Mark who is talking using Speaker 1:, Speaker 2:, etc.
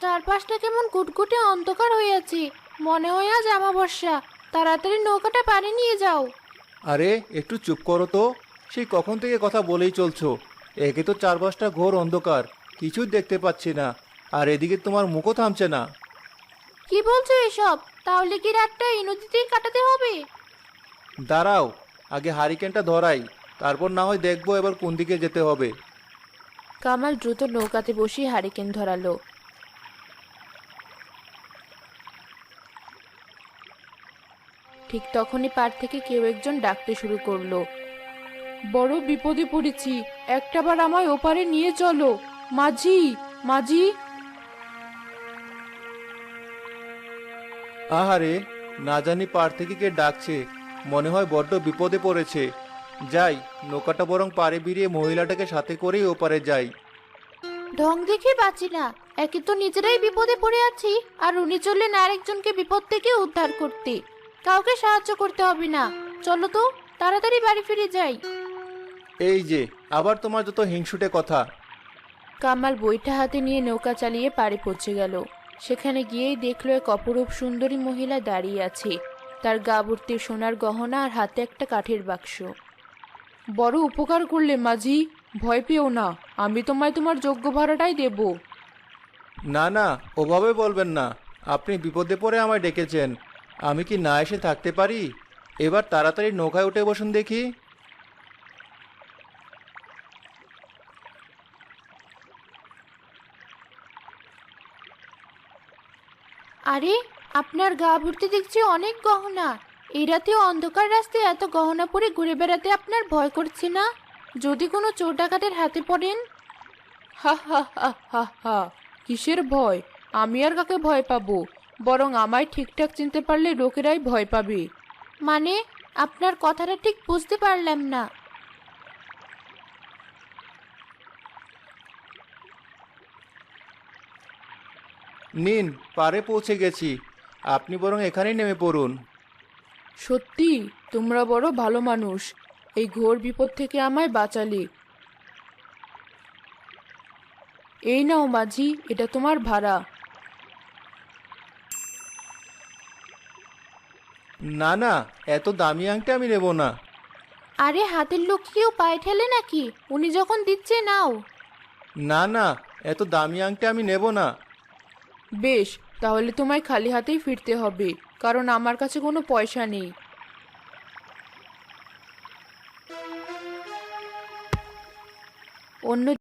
Speaker 1: চারপাশটা কেমন কুটকুটে অন্ধকার হয়ে আছে। মনে হয় আজ অমাবস্যা। তাড়াতাড়ি নৌকাটা পাড়ে নিয়ে যাও।
Speaker 2: আরে একটু চুপ করো তো। সেই কখন থেকে কথা বলেই চলছো। একে তো চারপাশটা ঘোর অন্ধকার, কিছুই দেখতে পাচ্ছি না। আর এদিকে তোমার মুখও থামছে না।
Speaker 1: কি বলছো এসব? তাহলে কি রাতটা এই নদীতেই কাটাতে হবে?
Speaker 2: দাঁড়াও, আগে হারিকেনটা ধরাই, তারপর না হয় দেখবো এবার কোন দিকে যেতে হবে।
Speaker 1: কামাল দ্রুত নৌকাতে বসে হারিকেন ধরালো। ঠিক তখনই পার থেকে কেউ একজন ডাকতে শুরু করলো। বড় বিপদে পড়েছি, একটাবার আমায় ওপারে নিয়ে চলো। মাঝি, মাঝি।
Speaker 2: আহারে, না জানি পার থেকে কে ডাকছে। মনে হয় বড্ড বিপদে পড়েছে। যাই, নৌকাটা বরং পাড়ে ভিড়িয়ে মহিলাটাকে সাথে করেই ওপারে যাই।
Speaker 1: ঢং দেখে বাঁচি না। একে তো নিজেরাই বিপদে পড়ে আছি, আর উনি চললেন আরেকজনকে বিপদ থেকে উদ্ধার করতে। কাউকে সাহায্য করতে হবে না। চলো তো, তাড়াতাড়ি বাড়ি ফিরে যাই।
Speaker 2: এই যে, আবার তোমার যত হিংসুটে কথা।
Speaker 1: কামাল বইটা হাতে নিয়ে নৌকা চালিয়ে পাড়ে পৌঁছে গেল। সেখানে গিয়েই দেখলো এক অপরূপ সুন্দরী মহিলা দাঁড়িয়ে আছে। তার গা ভর্তি সোনার গহনা আর হাতে একটা কাঠের বাক্স। বড় উপকার করলে মাঝি, ভয় পেও না। আমি তোমায় তোমার যোগ্য ভাড়াটাই দেব।
Speaker 2: না না, ওভাবে বলবেন না। আপনি বিপদে পড়ে আমায় ডেকেছেন, আমি কি না এসে থাকতে পারি? এবার তাড়াতাড়ি নৌকায় উঠে বসুন দেখি।
Speaker 1: আরে, আপনার গা ভর্তি দেখছি অনেক গহনা। এই রাতে অন্ধকার রাস্তায় এত গহনা পরে ঘুরে বেড়াতে আপনার ভয় করছে না? যদি কোনো চোর ডাকাতের হাতে পড়েন? হা হা হা হা হা। কিসের ভয়? আমি আর কাকে ভয় পাবো? বরং আমায় ঠিকঠাক চিনতে পারলে লোকেরাই ভয় পাবে। মানে, আপনার কথাটা ঠিক বুঝতে পারলাম না।
Speaker 2: নিন, পাড়ে পৌঁছে গেছি। আপনি বরং এখানেই নেমে পড়ুন।
Speaker 1: সত্যি, তোমরা বড় ভালো মানুষ। এই ঘোর বিপদ থেকে আমায় বাঁচালে। এই নাও মাঝি, এটা তোমার ভাড়া।
Speaker 2: না না, এত দামি আংটি আমি নেব না।
Speaker 1: আরে, হাতের লোক কি কেউ পায়ে ঠেলে নাকি? উনি যখন দিচ্ছে নাও।
Speaker 2: না না, এত দামি আংটি আমি নেব না।
Speaker 1: বেশ, তাহলে তোমায় খালি হাতেই ফিরতে হবে, কারণ আমার কাছে কোনো পয়সা নেই। অন্য